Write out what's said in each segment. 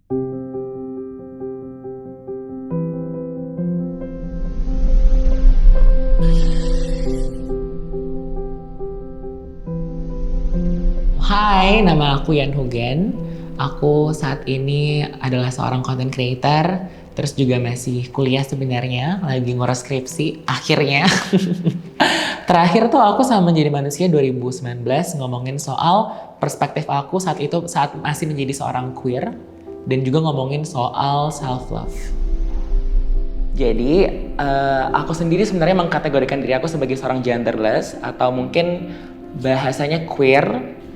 Hai, nama aku Yan Hugen. Aku saat ini adalah seorang content creator, terus juga masih kuliah sebenarnya, lagi ngurus skripsi akhirnya. Terakhir tuh aku sama Menjadi Manusia 2019 ngomongin soal perspektif aku saat itu saat masih menjadi seorang queer dan juga ngomongin soal self love. Jadi aku sendiri sebenarnya mengkategorikan diri aku sebagai seorang genderless atau mungkin bahasanya queer,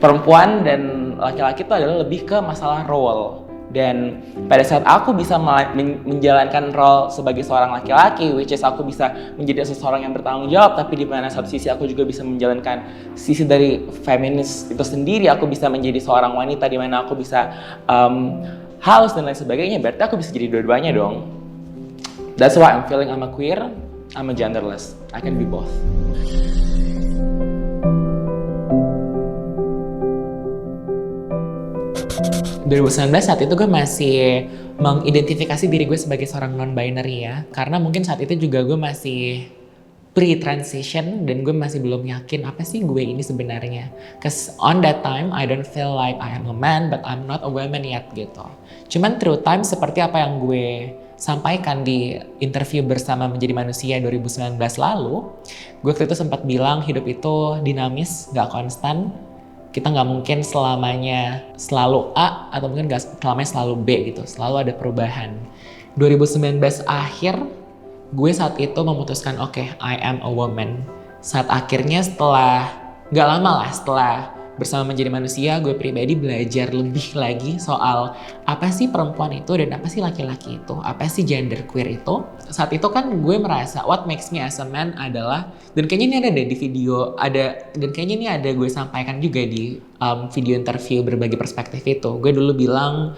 perempuan dan laki-laki itu adalah lebih ke masalah role. Dan pada saat aku bisa menjalankan role sebagai seorang laki-laki, which is aku bisa menjadi seseorang yang bertanggung jawab, tapi di mana satu sisi aku juga bisa menjalankan sisi dari feminis itu sendiri, aku bisa menjadi seorang wanita di mana aku bisa haus dan lain sebagainya, berarti aku bisa jadi dua-duanya dong. That's why I'm feeling I'm a queer, I'm a genderless. I can be both. 2019 saat itu gue masih mengidentifikasi diri gue sebagai seorang non-binary ya. Karena mungkin saat itu juga gue masih pre-transition dan gue masih belum yakin apa sih gue ini sebenarnya. Cause on that time I don't feel like I am a man but I'm not a woman yet gitu. Cuman through time seperti apa yang gue sampaikan di interview bersama Menjadi Manusia 2019 lalu, gue waktu itu sempat bilang hidup itu dinamis, gak konstan. Kita nggak mungkin selamanya selalu A atau mungkin nggak selamanya selalu B gitu, selalu ada perubahan. 2019 akhir, gue saat itu memutuskan oke, I am a woman. Saat akhirnya setelah nggak lama lah setelah bersama Menjadi Manusia, gue pribadi belajar lebih lagi soal apa sih perempuan itu dan apa sih laki-laki itu, apa sih gender queer itu. Saat itu kan gue merasa what makes me as a man adalah, dan kayaknya ini ada deh di video, dan kayaknya ini ada gue sampaikan juga di video interview berbagi perspektif itu. Gue dulu bilang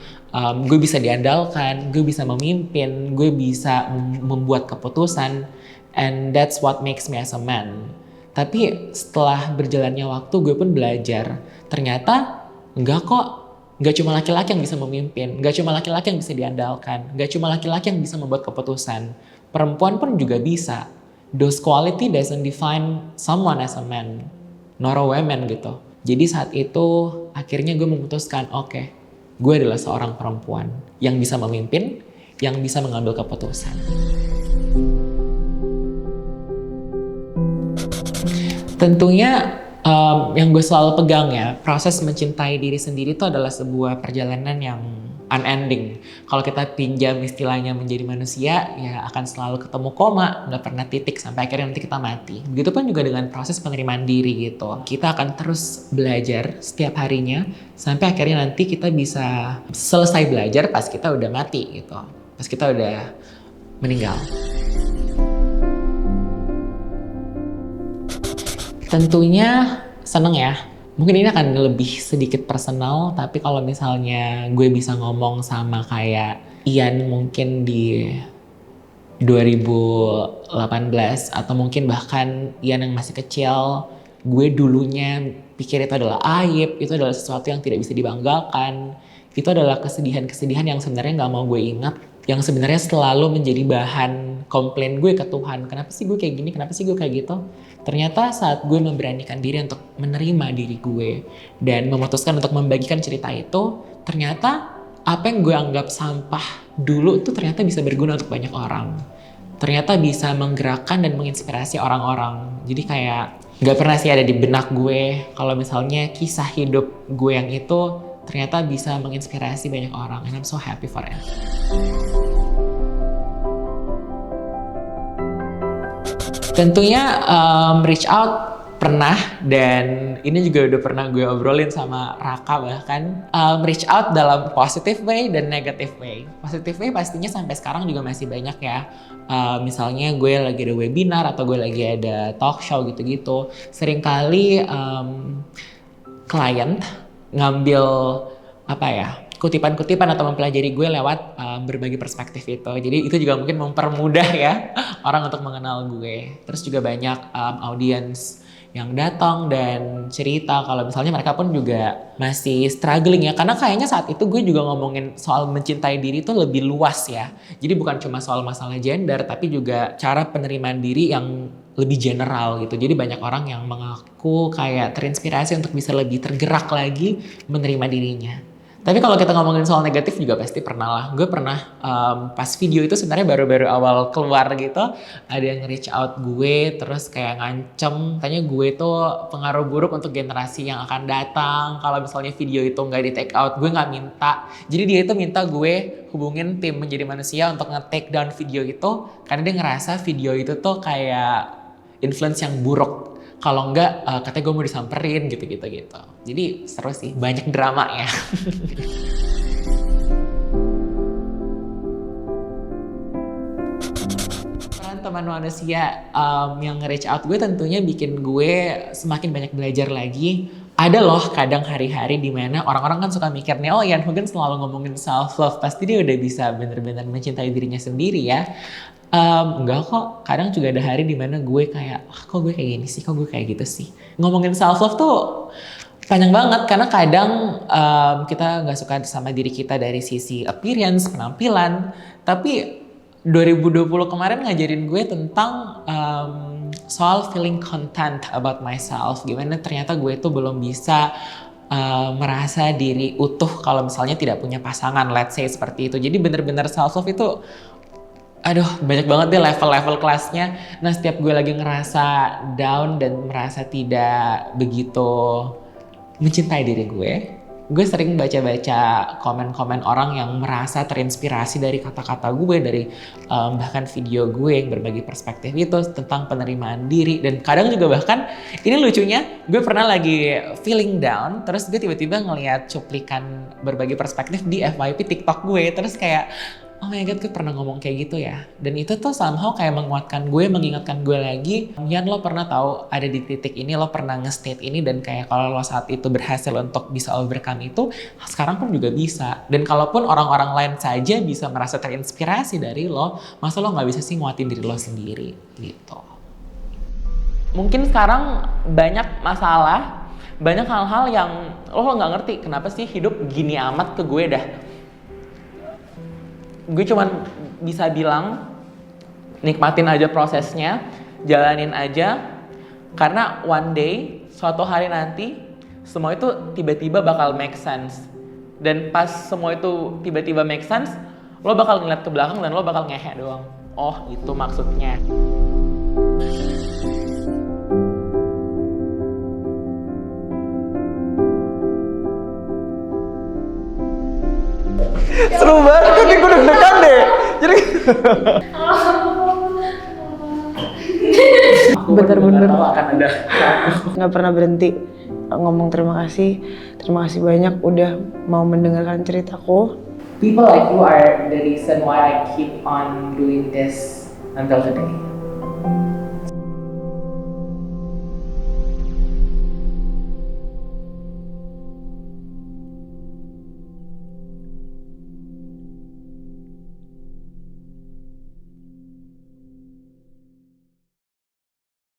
gue bisa diandalkan, gue bisa memimpin, gue bisa membuat keputusan, and that's what makes me as a man. Tapi setelah berjalannya waktu gue pun belajar, ternyata enggak kok, enggak cuma laki-laki yang bisa memimpin, enggak cuma laki-laki yang bisa diandalkan, enggak cuma laki-laki yang bisa membuat keputusan, perempuan pun juga bisa. Those quality doesn't define someone as a man, nor a woman gitu. Jadi saat itu akhirnya gue memutuskan oke, gue adalah seorang perempuan yang bisa memimpin, yang bisa mengambil keputusan. Tentunya yang gue selalu pegang ya, proses mencintai diri sendiri itu adalah sebuah perjalanan yang unending. Kalau kita pinjam istilahnya Menjadi Manusia, ya akan selalu ketemu koma, nggak pernah titik sampai akhirnya nanti kita mati. Begitupun juga dengan proses penerimaan diri gitu. Kita akan terus belajar setiap harinya sampai akhirnya nanti kita bisa selesai belajar pas kita udah mati gitu, pas kita udah meninggal. Tentunya seneng ya. Mungkin ini akan lebih sedikit personal, tapi kalau misalnya gue bisa ngomong sama kayak Ian mungkin di 2018 atau mungkin bahkan Ian yang masih kecil, gue dulunya pikir itu adalah aib, itu adalah sesuatu yang tidak bisa dibanggakan, itu adalah kesedihan-kesedihan yang sebenarnya gak mau gue ingat, yang sebenarnya selalu menjadi bahan komplain gue ke Tuhan. Kenapa sih gue kayak gini, kenapa sih gue kayak gitu? Ternyata saat gue memberanikan diri untuk menerima diri gue dan memutuskan untuk membagikan cerita itu, ternyata apa yang gue anggap sampah dulu tuh ternyata bisa berguna untuk banyak orang. Ternyata bisa menggerakkan dan menginspirasi orang-orang. Jadi kayak gak pernah sih ada di benak gue kalau misalnya kisah hidup gue yang itu ternyata bisa menginspirasi banyak orang. And I'm so happy for it. Tentunya reach out pernah, dan ini juga udah pernah gue obrolin sama Raka bahkan. Reach out dalam positive way dan negative way. Positive way pastinya sampai sekarang juga masih banyak ya. Misalnya gue lagi ada webinar atau gue lagi ada talk show gitu-gitu. Seringkali klien ngambil apa ya, kutipan-kutipan atau mempelajari gue lewat berbagi perspektif itu. Jadi itu juga mungkin mempermudah ya orang untuk mengenal gue. Terus juga banyak audiens yang datang dan cerita kalau misalnya mereka pun juga masih struggling ya, karena kayaknya saat itu gue juga ngomongin soal mencintai diri itu lebih luas ya, jadi bukan cuma soal masalah gender tapi juga cara penerimaan diri yang lebih general gitu. Jadi banyak orang yang mengaku kayak terinspirasi untuk bisa lebih tergerak lagi menerima dirinya. Tapi kalau kita ngomongin soal negatif juga pasti pernah lah. Gue pernah pas video itu sebenarnya baru-baru awal keluar gitu, ada yang reach out gue terus kayak ngancem, tanya gue tuh pengaruh buruk untuk generasi yang akan datang. Kalau misalnya video itu nggak di take out, gue nggak minta. Jadi dia itu minta gue hubungin tim Menjadi Manusia untuk nge-take down video itu karena dia ngerasa video itu tuh kayak influence yang buruk. Kalau enggak, katanya gue mau disamperin gitu-gitu gitu. Jadi seru sih, banyak drama ya. Peran teman manusia yang nge-reach out gue tentunya bikin gue semakin banyak belajar lagi. Ada loh kadang hari-hari dimana orang-orang kan suka mikirnya, oh Ian Hugen selalu ngomongin self-love, pasti dia udah bisa bener-bener mencintai dirinya sendiri ya. Enggak kok, kadang juga ada hari dimana gue kayak, kok gue kayak gini sih, kok gue kayak gitu sih. Ngomongin self-love tuh panjang banget, karena kadang kita nggak suka sama diri kita dari sisi appearance, penampilan. Tapi 2020 kemarin ngajarin gue tentang soal feeling content about myself. Gimana ternyata gue tuh belum bisa merasa diri utuh kalau misalnya tidak punya pasangan, let's say seperti itu. Jadi bener-bener self-love itu aduh banyak banget deh level-level kelasnya. Nah setiap gue lagi ngerasa down dan merasa tidak begitu mencintai diri gue sering baca-baca komen-komen orang yang merasa terinspirasi dari kata-kata gue, dari bahkan video gue yang berbagi perspektif itu tentang penerimaan diri. Dan kadang juga bahkan, ini lucunya, gue pernah lagi feeling down, terus gue tiba-tiba ngeliat cuplikan berbagi perspektif di FYP TikTok gue, terus kayak oh my god, gue pernah ngomong kayak gitu ya. Dan itu tuh somehow kayak menguatkan gue, mengingatkan gue lagi, Yan lo pernah tahu ada di titik ini, lo pernah nge-state ini, dan kayak kalau lo saat itu berhasil untuk bisa overcome itu, sekarang pun juga bisa. Dan kalaupun orang-orang lain saja bisa merasa terinspirasi dari lo, masa lo gak bisa sih nguatin diri lo sendiri gitu. Mungkin sekarang banyak masalah, banyak hal-hal yang lo gak ngerti kenapa sih hidup gini amat ke gue dah. Gue cuman bisa bilang nikmatin aja prosesnya, jalanin aja, karena one day, suatu hari nanti semua itu tiba-tiba bakal make sense. Dan pas semua itu tiba-tiba make sense, lo bakal ngeliat ke belakang dan lo bakal ngehe doang. Oh itu maksudnya. Seru banget, kan gue deg-degan deh. Jadi bener-bener akan ada. Nggak pernah berhenti ngomong terima kasih banyak udah mau mendengarkan ceritaku. People like you are the reason why I keep on doing this until today.